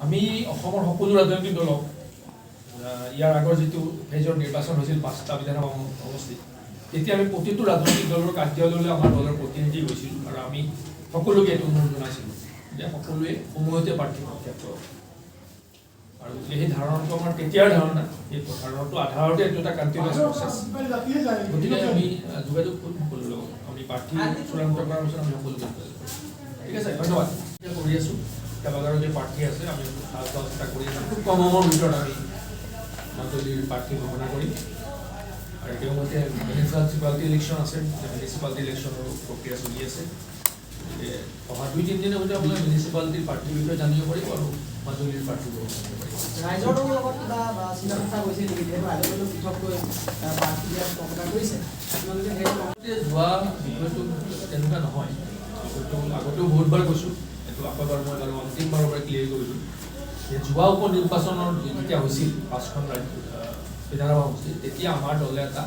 আমি অসমৰ সকলো ৰাজনৈতিক দলক ইয়াৰ আগৰ যিটো ফেজৰ নিৰ্বাচন হৈছিল 5টা বিধানসভা সমষ্টিত তেতিয়া আমি প্ৰতিটো ৰাজনৈতিক দলৰ কাৰ্যালয়লৈ আমাৰ দলৰ প্ৰতিনিধি গৈছিলোঁ আৰু আমি সকলোকে এইটো অনুৰোধ জনাইছিলোঁ যে সকলোৱে সমূহতে প্ৰাৰ্থী প্ৰত্যাখ্য আৰু সেই ধাৰণাটো আমাৰ তেতিয়াৰ ধাৰণা এই ধাৰণাটো আধাৰতে এইটো এটা কণ্টিনিউৱাছ প্ৰচেছ গতিকে আমি যোগাযোগ সকলোৰ লগত আমি প্ৰাৰ্থী চূড়ান্ত কৰাৰ পিছত আমি সকলো ঠিক আছে ধন্যবাদ কৰি আছোঁ কেইবাজনো যে প্ৰাৰ্থী আছে আমি ভাল চেষ্টা কৰি আছোঁ খুব কম সময়ৰ ভিতৰত আমি মাজুলীৰ প্ৰাৰ্থী ঘোষণা কৰিম আৰু ইতিমধ্যে মিউনিচিপালিটি ইলেকশ্যন আছে মিউনিচিপালিটি ইলেকশ্যনৰ প্ৰক্ৰিয়া চলি আছে অহা 2-3 দিনৰ ভিতৰত আপোনাৰ মিউনিচিপালিটিৰ প্ৰাৰ্থীৰ বিষয়ে জানিব পাৰিব আৰু মাজুলীৰ প্ৰাৰ্থী জানিব পাৰিব ৰাইজৰ লগত কিবা চিন্তা চৰ্চা কৰিছে নেকি যে ৰাইজৰ পৃথককৈ প্ৰাৰ্থী দিয়াৰ প্ৰকাশ কৰিছে আপোনালোকে যোৱা বিষয়টো তেনেকুৱা নহয় হয়তো আগতেও বহুতবাৰ কৈছোঁ এইটো আকৌবাৰ মই বাৰু অন্তিমবাৰৰ পৰা ক্লিয়াৰ কৰিলোঁ যে যোৱা উপ নিৰ্বাচনৰ যেতিয়া হৈছিল 5খন বিধানসভা সমষ্টি তেতিয়া আমাৰ দলে এটা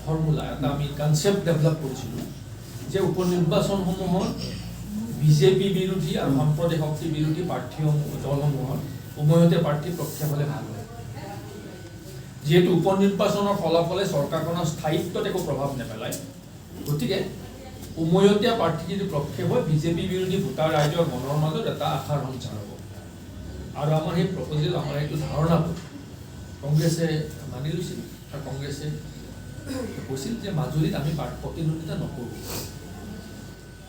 ফৰ্মুলা এটা আমি কনচেপ্ট ডেভেলপ কৰিছিলোঁ যে উপ নিৰ্বাচনসমূহত বিজেপি বিৰোধী আৰু সাম্প্ৰদায়িক শক্তি বিৰোধী প্ৰাৰ্থীসমূহ দলসমূহত উমৈহতীয়া প্ৰাৰ্থী প্ৰত্যাখ্যান হ'লে ভাল হয় যিহেতু উপ নিৰ্বাচনৰ ফলাফলে চৰকাৰখনৰ স্থায়িত্বত একো প্ৰভাৱ নেপেলায় গতিকে উমৈহতীয়া প্ৰাৰ্থী যদি প্ৰক্ষেপ হয় বিজেপি বিৰোধী ভোটাৰ ৰাইজৰ মনৰ মাজত এটা আশাৰ সঞ্চাৰ হ'ব আৰু আমাৰ সেই প্ৰপ'জেল আমাৰ এইটো ধাৰণাটো কংগ্ৰেছে মানি লৈছিল আৰু কংগ্ৰেছে কৈছিল যে মাজুলীত আমি প্ৰতিদ্বন্দ্বিতা নকৰোঁ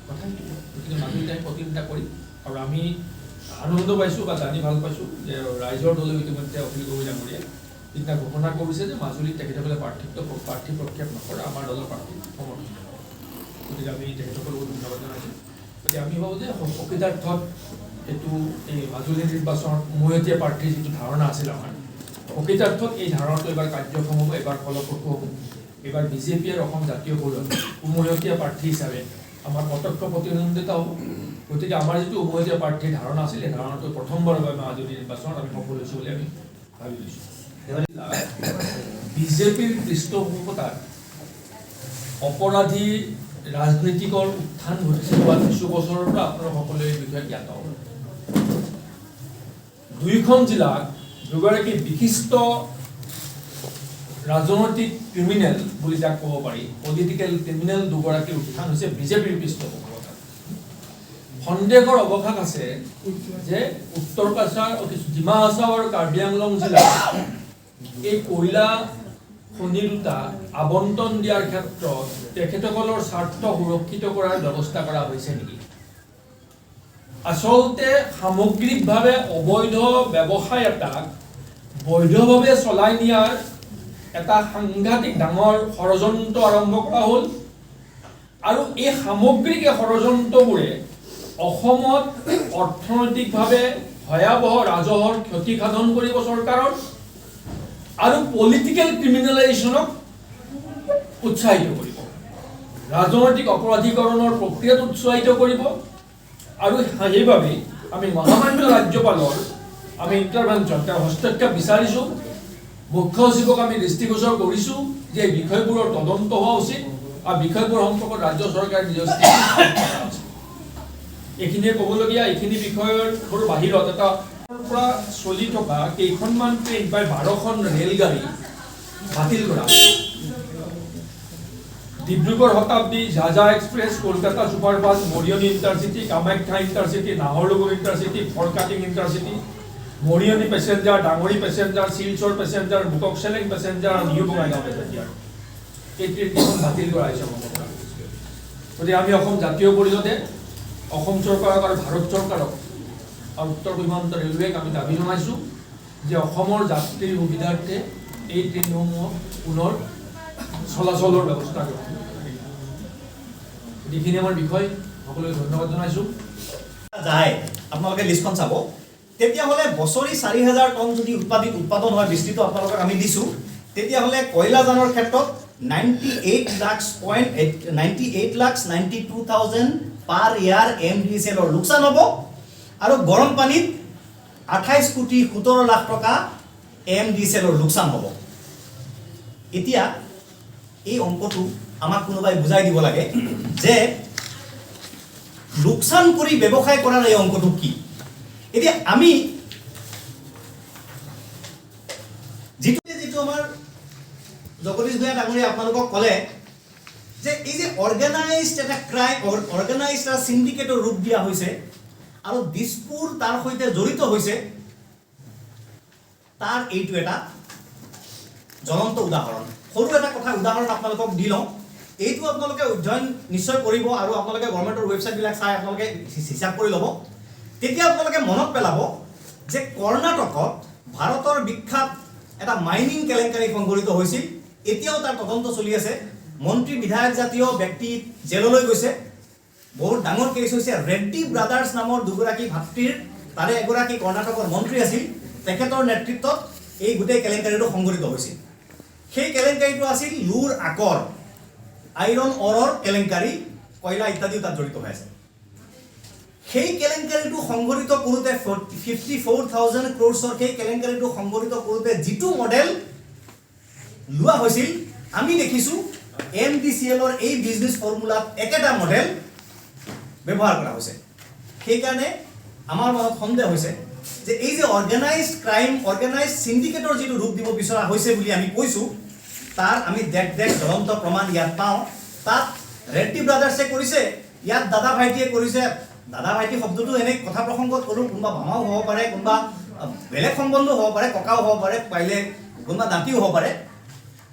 কথা গতিকে মাজুলীত আমি প্ৰতিদ্বন্দ্বিতা কৰিম আৰু আমি আনন্দ পাইছোঁ বা জানি ভাল পাইছোঁ যে ৰাইজৰ দলে ইতিমধ্যে অখিল গগৈ ডাঙৰীয়াই সিদিনা ঘোষণা কৰিছে যে মাজুলীত তেখেতসকলে প্ৰাৰ্থী প্ৰক্ষেপ নকৰে আমাৰ দলৰ প্ৰাৰ্থী সমৰ্থন গতিকে আমি তেখেতসকলক ধন্যবাদ জনাইছোঁ গতিকে আমি ভাবোঁ যে প্ৰকৃতাৰ্থত এইটো এই মাজুলী নিৰ্বাচনত উমৈহতীয়া প্ৰাৰ্থীৰ যিটো ধাৰণা আছিল আমাৰ প্ৰকৃতাৰ্থত এই ধাৰণাটো এবাৰ কাৰ্যক্ষম হ'ব এবাৰ ফলপ্ৰসূ হ'ব এবাৰ বিজেপি আৰু অসম জাতীয় পৰিষদ উমৈহতীয়া প্ৰাৰ্থী হিচাপে আমাৰ প্ৰত্যক্ষ প্ৰতিদ্বন্দ্বিতা হ'ব গতিকে আমাৰ যিটো উমৈহতীয়া প্ৰাৰ্থীৰ ধাৰণা আছিল এই ধাৰণাটো প্ৰথমবাৰৰ বাবে মাজুলী নিৰ্বাচনত আমি সফল হৈছোঁ বুলি আমি ভাবি লৈছোঁ বিজেপিৰ পৃষ্ঠপোষকতাত অপৰাধী ৰাজনীতিকৰ উত্থান ঘটিছে যোৱা কিছু বছৰৰ পৰা আপোনালোক সকলোৱে এই বিষয়ে জ্ঞাত হ'ব 2খন জিলাত দুগৰাকী বিশিষ্ট ৰাজনৈতিক ক্ৰিমিনেল বুলি যাক ক'ব পাৰি পলিটিকেল ক্ৰিমিনেল দুগৰাকীৰ উত্থান হৈছে বিজেপিৰ পৃষ্ঠপোষকতাত সন্দেহৰ অৱকাশ আছে যে উত্তৰ কাছাৰ ডিমা হাছাও আৰু কাৰ্বি আংলং জিলাত এই কয়লা খনি দুটা আবণ্টন দিয়াৰ ক্ষেত্ৰত তেখেতসকলৰ স্বাৰ্থ সুৰক্ষিত কৰাৰ ব্যৱস্থা কৰা হৈছে নেকি আচলতে সামগ্ৰিকভাৱে অবৈধ ব্যৱসায় এটাক বৈধভাৱে চলাই নিয়াৰ এটা সাংঘাতিক ডাঙৰ ষড়যন্ত্ৰ আৰম্ভ কৰা হ'ল আৰু এই সামগ্ৰিক ষড়যন্ত্ৰবোৰে অসমত অৰ্থনৈতিকভাৱে ভয়াৱহ ৰাজহৰ ক্ষতি সাধন কৰিব চৰকাৰৰ আৰু পলিটিকেল ক্ৰিমিনেলাইজেশ্যনক উৎসাহিত কৰিব ৰাজনৈতিক অপৰাধীকৰণৰ প্ৰক্ৰিয়াত উৎসাহিত কৰিব আৰু সেইবাবে আমি মহামান্য ৰাজ্যপালৰ আমি ইণ্টাৰভেনশ্যন তেওঁৰ হস্তক্ষেপ বিচাৰিছোঁ মুখ্য সচিবক আমি দৃষ্টিগোচৰ কৰিছোঁ যে এই বিষয়বোৰৰ তদন্ত হোৱা উচিত আৰু বিষয়বোৰ সম্পৰ্কত ৰাজ্য চৰকাৰে নিজৰ এইখিনিয়ে ক'বলগীয়া এইখিনি বিষয়ৰ বাহিৰত এটা পৰা চলি থকা কেইখনমান ট্ৰেইন প্ৰায় 12খন ৰেলগাড়ী বাতিল কৰা Dibrugarh Shatabdi Jhajha express Kolkata superfast Mariani intercity Kamakhya intercity Naharlagun intercity Furkating intercity Mariani passenger Dangri passenger Silchar passenger Murkongselek passenger আৰু নিউ বঙাইগাঁও পেচেঞ্জাৰ এই ট্ৰেইনকেইখন বাতিল কৰা হৈছে গতিকে আমি অসম জাতীয় পৰিষদে অসম চৰকাৰক আৰু ভাৰত চৰকাৰক আৰু উত্তৰ পূৰ্বাঞ্চল ৰেলৱেক আমি দাবী জনাইছোঁ যে অসমৰ যাত্ৰীৰ সুবিধাৰ্থে এই ট্ৰেইনসমূহক পুনৰ চলাচলৰ ব্যৱস্থা কৰা এইখিনি আমাৰ বিষয় সকলোকে ধন্যবাদ জনাইছোঁ যায় আপোনালোকে লিষ্টখন চাব তেতিয়াহ'লে বছৰি 4,000 টন যদি উৎপাদন হয় বিস্তৃত আপোনালোকক আমি দিছোঁ তেতিয়াহ'লে কয়লাজানৰ ক্ষেত্ৰত 98,92,000 পাৰ ইয়াৰ MDCL লোকচান হ'ব আৰু গৰম পানীত 28,17,00,000 টকা MDCL লোকচান হ'ব এতিয়া এই অংকটো আমাক কোনোবাই বুজাই দিব লাগে যে লোকসান কৰি ব্যৱসায় কৰাৰ এই অংকটো কি এতিয়া আমি যিটো আমাৰ জগদীশ ভূঞা ডাঙৰীয়া আপোনালোকক ক'লে যে এই যে অৰ্গেনাইজড এটা ক্ৰাইম অৰ্গেনাইজড এটা সিন্ডিকেটৰ ৰূপ দিয়া হৈছে আৰু দিছপুৰ তাৰ সৈতে জড়িত হৈছে তাৰ এইটো এটা জ্বলন্ত উদাহৰণ সৰু এটা কথা উদাহৰণ আপোনালোকক দি লওঁ এইটো আপোনালোকে অধ্যয়ন নিশ্চয় কৰিব আৰু আপোনালোকে গভৰ্ণমেণ্টৰ ৱেবছাইটবিলাক চাই আপোনালোকে হিচাপ কৰি ল'ব তেতিয়া আপোনালোকে মনত পেলাব যে কৰ্ণাটকত ভাৰতৰ বিখ্যাত এটা মাইনিং কেলেংকাৰী সংঘটিত হৈছিল এতিয়াও তাৰ তদন্ত চলি আছে মন্ত্ৰী বিধায়ক জাতীয় ব্যক্তি জেললৈ গৈছে বহুত ডাঙৰ কেছ হৈছে ৰেড্ডি ব্ৰাদাৰ্ছ নামৰ দুগৰাকী ভাতৃৰ তাৰে এগৰাকী কৰ্ণাটকৰ মন্ত্ৰী আছিল তেখেতৰ নেতৃত্বত এই গোটেই কেলেংকাৰীটো সংঘটিত হৈছিল সেই কেলেংকাৰীটো আছিল লুৰ আকৰ আইৰণ অৰৰ কেলেংকাৰী কয়লা ইত্যাদিও তাত জড়িত হৈ আছে সেই কেলেংকাৰীটো সংঘটিত কৰোঁতে 54,000 ক্ৰ'ৰ্ছৰ সেই কেলেংকাৰীটো সংঘটিত কৰোঁতে যিটো মডেল লোৱা হৈছিল আমি দেখিছোঁ MDCLৰ এই বিজনেছ ফৰ্মুলাত একেটা মডেল ব্যৱহাৰ কৰা হৈছে সেইকাৰণে আমাৰ মনত সন্দেহ হৈছে যে এই যে অৰ্গেনাইজড ক্ৰাইম অৰ্গেনাইজড সিন্ডিকেটৰ যিটো ৰূপ দিব বিচৰা হৈছে বুলি আমি কৈছোঁ তাৰ আমি দেখ জ্বলন্ত প্ৰমাণ ইয়াত পাওঁ তাত ৰেড্ডি ব্ৰাদাৰ্ছে কৰিছে ইয়াত দাদা ভাইটিয়ে কৰিছে দাদা ভাইটি শব্দটো এনে কথা প্ৰসংগত ক'লোঁ কোনোবা মামাও হ'ব পাৰে কোনোবা বেলেগ সম্বন্ধ হ'ব পাৰে ককাও হ'ব পাৰে পাৰিলে কোনোবা দাঁতিও হ'ব পাৰে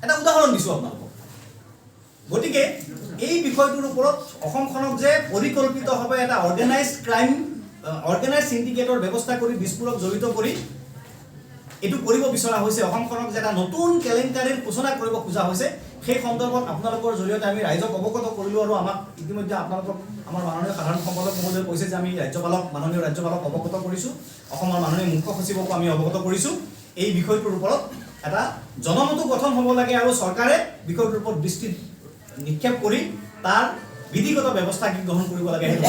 এটা উদাহৰণ দিছোঁ আপোনালোকক গতিকে এই বিষয়টোৰ ওপৰত অসমখনক যে পৰিকল্পিতভাৱে এটা অৰ্গেনাইজড ক্ৰাইম অৰ্গেনাইজড সিন্ডিকেটৰ ব্যৱস্থা কৰি দিছপুৰক জড়িত কৰি এইটো কৰিব বিচৰা হৈছে অসমখনক যে এটা নতুন কেলেংকাৰীৰ সূচনা কৰিব খোজা হৈছে সেই সন্দৰ্ভত আপোনালোকৰ জৰিয়তে আমি ৰাইজক অৱগত কৰিলোঁ আৰু আমাক ইতিমধ্যে আপোনালোকক আমাৰ মাননীয় সাধাৰণ সম্পাদক মহোদয়ে কৈছে যে আমি মাননীয় ৰাজ্যপালক অৱগত কৰিছোঁ অসমৰ মাননীয় মুখ্য সচিবকো আমি অৱগত কৰিছোঁ এই বিষয়টোৰ ওপৰত এটা জনমতো গঠন হ'ব লাগে আৰু চৰকাৰে বিষয়টোৰ ওপৰত দৃষ্টি নিক্ষেপ কৰি তাৰ বিধিগত ব্যৱস্থা কি গ্ৰহণ কৰিব লাগে সেইটো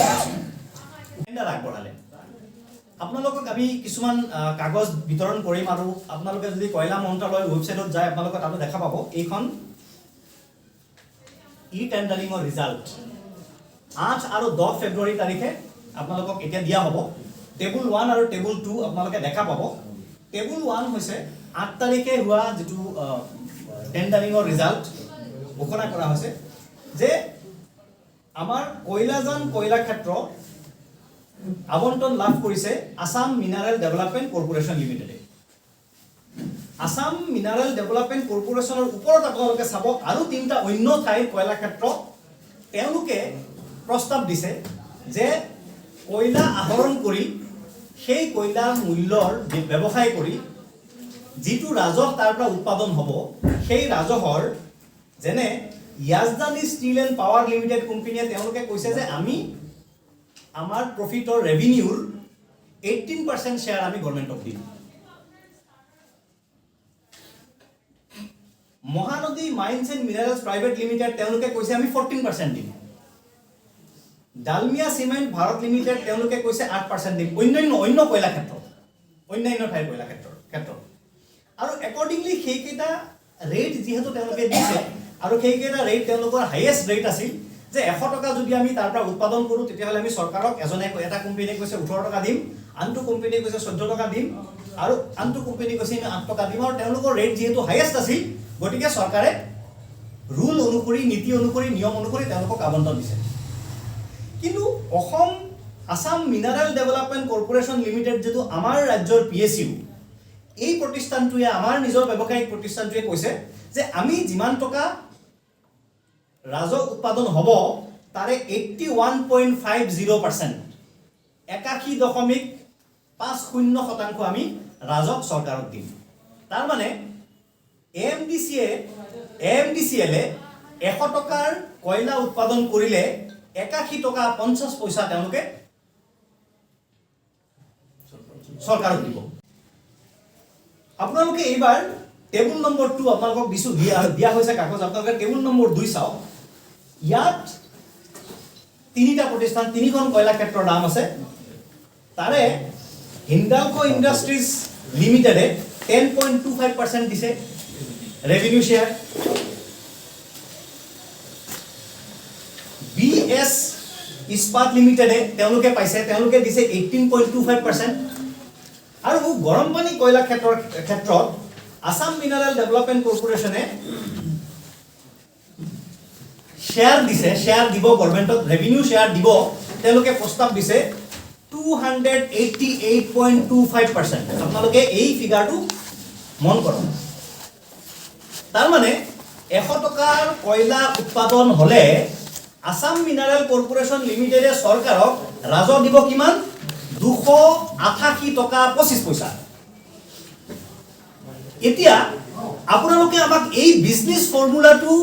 আগবঢ়ালে আপোনালোকক আমি কিছুমান কাগজ বিতৰণ কৰিম আৰু আপোনালোকে যদি কয়লা মন্ত্ৰালয়ৰ ৱেবছাইটত যায় আপোনালোকে তাতে দেখা পাব এইখন টেণ্ডাৰিঙৰ ৰিজাল্ট 8 আৰু 10 ফেব্ৰুৱাৰী তাৰিখে আপোনালোকক এতিয়া দিয়া হ'ব টেবুল 1 আৰু টেবুল 2 আপোনালোকে দেখা পাব টেবুল 1 হৈছে 8 তাৰিখে হোৱা যেটো টেণ্ডাৰিঙৰ ৰিজাল্ট ঘোষণা কৰা হৈছে যে আমাৰ কয়লাজান কয়লা ক্ষেত্ৰ আবণ্টন লাভ কৰিছে আসাম মিনাৰেল ডেভেলপমেণ্ট কৰ্পোৰেশ্যন লিমিটেডে আসাম মিনাৰেল ডেভেলপমেণ্ট কৰ্পোৰেশ্যনৰ ওপৰত আপোনালোকে চাব আৰু তিনিটা অন্য ঠাইৰ কয়লা ক্ষেত্ৰ তেওঁলোকে প্ৰস্তাৱ দিছে যে কয়লা আহৰণ কৰি সেই কয়লাৰ মূল্যৰ ব্যৱসায় কৰি যিটো ৰাজহ তাৰ পৰা উৎপাদন হ'ব সেই ৰাজহৰ যেনে Yazdani steel and power limited কোম্পানীয়ে তেওঁলোকে কৈছে যে আমি আমাৰ প্ৰফিটৰ ৰেভিনিউৰ 18% শ্বেয়াৰ আমি গভৰ্ণমেণ্টক দিম Mahanadi mines and minerals private limited তেওঁলোকে কৈছে আমি 14% দিম ডালমিয়া চিমেণ্ট ভাৰত লিমিটেড তেওঁলোকে কৈছে 8% দিম অন্য কয়লা ক্ষেত্ৰত অন্যান্য ঠাইৰ কয়লা ক্ষেত্ৰত আৰু একৰ্ডিংলি সেইকেইটা ৰেট যিহেতু তেওঁলোকে দিছে আৰু সেইকেইটা ৰেট তেওঁলোকৰ হাইয়েষ্ট ৰেট আছিল যে 100 টকা যদি আমি তাৰ পৰা উৎপাদন কৰোঁ তেতিয়াহ'লে আমি চৰকাৰক এটা কোম্পানীয়ে কৈছে 18 টকা দিম আনটো কোম্পানীয়ে কৈছে 14 টকা দিম আৰু আনটো কোম্পানীয়ে কৈছে আমি 8 টকা দিম আৰু তেওঁলোকৰ ৰেট যিহেতু হাইয়েষ্ট আছিল গতিকে চৰকাৰে ৰুল অনুসৰি নীতি অনুসৰি নিয়ম অনুসৰি তেওঁলোকক আবণ্টন দিছে কিন্তু Assam Assam mineral development corporation limited যেটো আমাৰ ৰাজ্যৰ PSU এই প্ৰতিষ্ঠানটোৱে আমাৰ নিজৰ ব্যৱসায়িক প্ৰতিষ্ঠানটোৱে কৈছে যে আমি যিমান টকা ৰাজহ উৎপাদন হ'ব তাৰে 81.50% 81.50% আমি ৰাজহ চৰকাৰক দিম তাৰ মানে AMDCL 100 টকাৰ কয়লা উৎপাদন কৰিলে 81 টকা 50 পইচা তেওঁলোকে চৰকাৰক দিব আপোনালোকে এইবাৰ টেবুল নম্বৰ 2 আপোনালোকক দিছো দিয়া হৈছে কাগজ আপোনালোকে টেবুল নম্বৰ 2 চাওক ইয়াত তিনিটা প্ৰতিষ্ঠান তিনিখন কয়লা ক্ষেত্ৰৰ নাম আছে তাৰে হিন্দালকো ইণ্ডাষ্ট্ৰিজ লিমিটেডে 10.25% দিছে ৰেভিনিউ শ্বেয়াৰ BS ইস্পাত লিমিটেডে তেওঁলোকে পাইছে তেওঁলোকে দিছে 18.25% আৰু গৰম পানী কয়লা ক্ষেত্ৰত আসাম মিনাৰেল ডেভেলপমেণ্ট কৰ্পোৰেশ্যনে শ্বেয়াৰ দিব গভৰ্ণমেণ্টত ৰেভিনিউ শ্বেয়াৰ দিব তেওঁলোকে প্ৰস্তাৱ দিছে 288.25%। আপোনালোকে এই ফিগাৰটো মন কৰক। তাৰমানে 100 টকাৰ কয়লা উৎপাদন হলে আসাম মিনাৰেল কৰ্পোৰেশ্যন লিমিটেডে চৰকাৰক ৰাজহ দিব কিমান 288 টকা 25 পইচা। এতিয়া আপোনালোকে আমাক এই বিজনেছ ফৰ্মুলাটো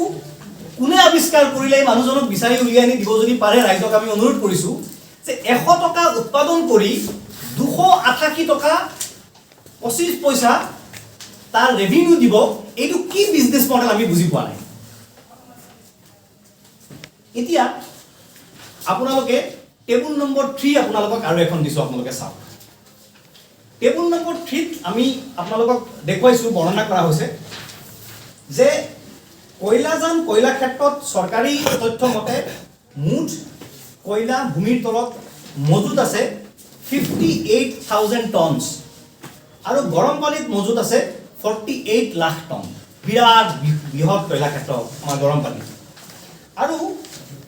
কোনে আৱিষ্কাৰ কৰিলে মানুহজনক বিচাৰি উলিয়াই আনি দিব যদি পাৰে ৰাইজক আমি অনুৰোধ কৰিছো যে 100 টকা উৎপাদন কৰি 288 টকা 25 পইচা তাৰ ৰেভিনিউ দিব, এইটো কি বিজনেছ মডেল আমি বুজি পোৱা নাই। এতিয়া আপোনালোকে টেবুল নম্বৰ 3 আপোনালোকক আৰু এখন দিছো, আপোনালোকে চাওক। টেবুল নম্বৰ 3 আমি আপোনালোকক দেখুৱাইছো, বৰ্ণনা কৰা হৈছে যে কয়লাজান কয়লা ক্ষেত্ৰত চৰকাৰী তথ্য মতে মুঠ কয়লা ভূমিৰ তলত মজুত আছে 58,000 টনছ আৰু গৰম পানীত মজুত আছে 48 লাখ টন। বিৰাট বৃহৎ কয়লা ক্ষেত্ৰ আমাৰ গৰম পানী। আৰু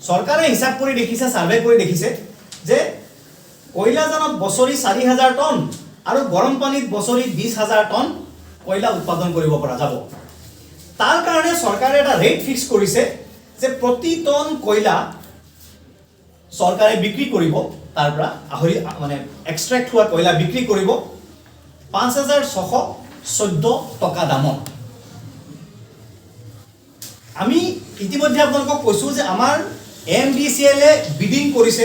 চৰকাৰে হিচাপ কৰি দেখিছে, সাৰ্ভে কৰি দেখিছে যে কয়লাজানত বছৰি 4,000 টন আৰু গৰম পানীত বছৰি 20,000 টন কয়লা উৎপাদন কৰিব পৰা যাব। তাৰ কাৰণে চৰকাৰে এটা ৰেট ফিক্স কৰিছে যে প্ৰতি টন কয়লা চৰকাৰে বিক্ৰী কৰিব, তাৰ পৰা মানে এক্সট্ৰেক্ট হোৱা কয়লা বিক্ৰী কৰিব 5,614 টকা দামত। আমি ইতিমধ্যে আপোনালোকক কৈছো যে আমাৰ MDCL এ বিডিং কৰিছে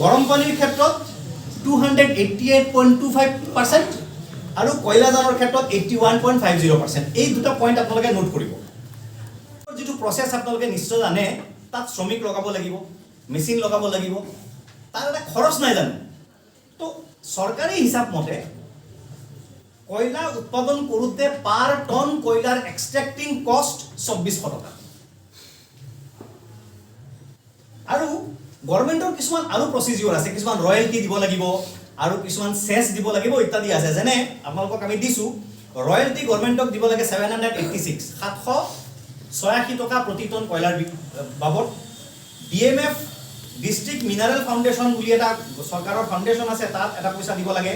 গৰম পানীৰ ক্ষেত্ৰত 288.25% আৰু কয়লাজানৰ ক্ষেত্ৰত 81.50%। এই দুটা পইণ্ট আপোনালোকে নোট কৰিব। যিটো প্ৰচেছ আপোনালোকে নিশ্চয় জানে, তাত শ্ৰমিক লগাব লাগিব, মেচিন লগাব লাগিব, তাৰ এটা খৰচ নাই জানো। তো চৰকাৰী হিচাপ মতে কয়লা উৎপাদন কৰোঁতে পাৰ টন কয়লাৰ এক্সট্ৰেক্টিং কষ্ট 2,400 টকা। আৰু গভৰ্ণমেণ্টৰ কিছুমান আৰু প্ৰচিডিউৰ আছে, কিছুমান ৰয়েলটি দিব লাগিব আৰু কিছুমান চেছ দিব লাগিব ইত্যাদি আছে। যেনে আপোনালোকক আমি দিছো ৰয়েলটি গভৰ্ণমেণ্টক দিব লাগে 786 টকা প্ৰতি টন কয়লাৰ বাবদ। DMF ডিষ্ট্ৰিক্ট মিনাৰেল ফাউণ্ডেশ্যন বুলি এটা চৰকাৰৰ ফাউণ্ডেশ্যন আছে, তাত এটা পইচা দিব লাগে,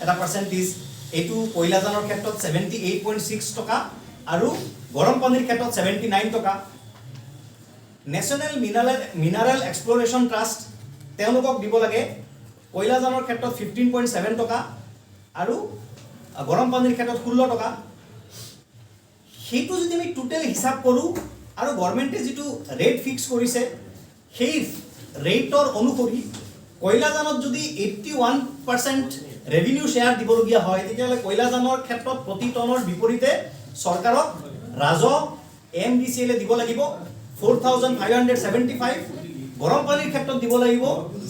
এটা পাৰ্চেণ্টেজ। এইটো কয়লাজানৰ ক্ষেত্ৰত 78.6 টকা আৰু গৰম পানীৰ ক্ষেত্ৰত 79 টকা। নেশ্যনেল মিনাৰেল এক্সপ্লৰেশ্যন ট্ৰাষ্ট তেওঁলোকক দিব লাগে কয়লাজানৰ ক্ষেত্ৰত 15.7 টকা আৰু গৰম পানীৰ ক্ষেত্ৰত 16 টকা। সেইটো যদি আমি টোটেল হিচাপ কৰোঁ আৰু গভৰ্ণমেণ্টে যিটো ৰেট ফিক্স কৰিছে সেই ৰেটৰ অনুসৰি কয়লাজানত যদি 81% ৰেভিনিউ শ্বেয়াৰ দিবলগীয়া হয়, তেতিয়াহ'লে কয়লাজানৰ ক্ষেত্ৰত প্ৰতি টনৰ বিপৰীতে চৰকাৰক ৰাজহ MDCL এ দিব লাগিব 4,575। গৰম পানীৰ ক্ষেত্ৰত দিব লাগিব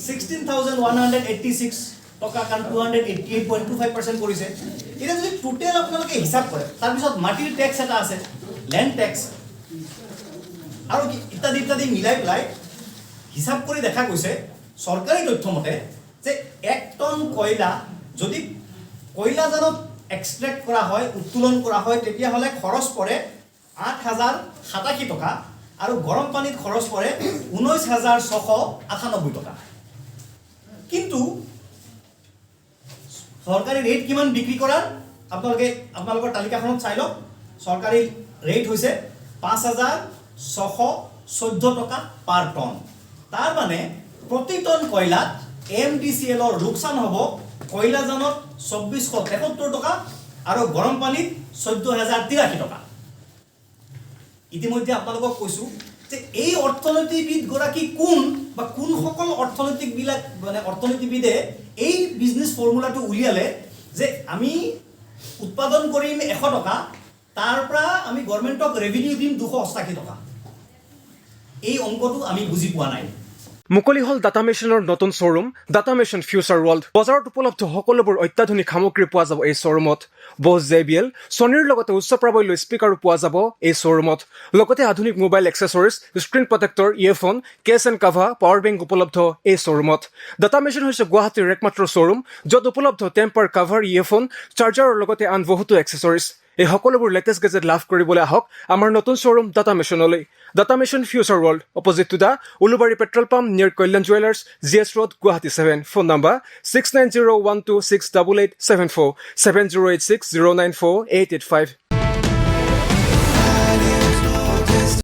16,186 টকা, কাৰণ 288.25% কৰিছে। এতিয়া যদি টোটেল আপোনালোকে হিচাপ কৰে, তাৰপিছত মাটিৰ টেক্স এটা আছে, লেণ্ড টেক্স আৰু ইত্যাদি ইত্যাদি মিলাই পেলাই হিচাপ কৰি দেখা গৈছে চৰকাৰী তথ্য মতে যে 1 টন কয়লা যদি কয়লাজানত এক্সট্ৰেক্ট কৰা হয়, উত্তোলন কৰা হয়, তেতিয়াহ'লে খৰচ পৰে 8,087 টকা আৰু গৰম পানীত খৰচ পৰে 19,698 টকা। কিন্তু চৰকাৰী ৰেট কিমান বিক্ৰী কৰাৰ আপোনালোকৰ তালিকাখনত চাই লওক। চৰকাৰী ৰেট হৈছে 5,614 টকা পাৰ টন। তাৰ মানে প্ৰতি টন কয়লাত MDCLৰ লোকচান হ'ব কয়লাজানত 2,473 টকা আৰু গৰম পানীত 14,083 টকা। ইতিমধ্যে আপোনালোকক কৈছো যে এই অৰ্থনীতিবিদ গৰাকী কোন বা কোনসকল অৰ্থনীতিবিদে এই বিজনেছ ফৰ্মুলাটো উলিয়ালে যে আমি উৎপাদন কৰিম 100 টকা, তাৰ পৰা আমি গভৰ্ণমেণ্টক ৰেভিনিউ দিম 288 টকা। এই অংকটো আমি বুজি পোৱা নাই। মুকলি হল ডাটা মেচিনৰ নতুন showroom data machine future world বজাৰত উপলব্ধ সকলোবোৰ অত্যাধুনিক সামগ্ৰী পোৱা যাব এই শ্বৰুমত বছ JBL ছনীৰ লগতে উচ্চ প্ৰাবল্য স্পীকাৰো পোৱা যাব এই শ্বৰুমত লগতে আধুনিক mobile accessories screen protector earphone case and cover power bank উপলব্ধ এই শ্বৰুমত ডাটা মেচিন হৈছে গুৱাহাটীৰ একমাত্ৰ শ্বৰুম য'ত উপলব্ধ টেম্পাৰ কাভাৰ ইয়েৰফোন চাৰ্জাৰৰ লগতে আন বহুতো এক্সেসৰিজ এই সকলোবোৰ লেটেষ্ট গেজেট লাভ কৰিবলৈ আহক আমাৰ নতুন শ্বৰুম ডাটা মেচিনলৈ data machine future world opposite to the Ulubari petrol pump near Kalyan jewellers GS Road Guwahati 7 phone number 6901268874 7086094885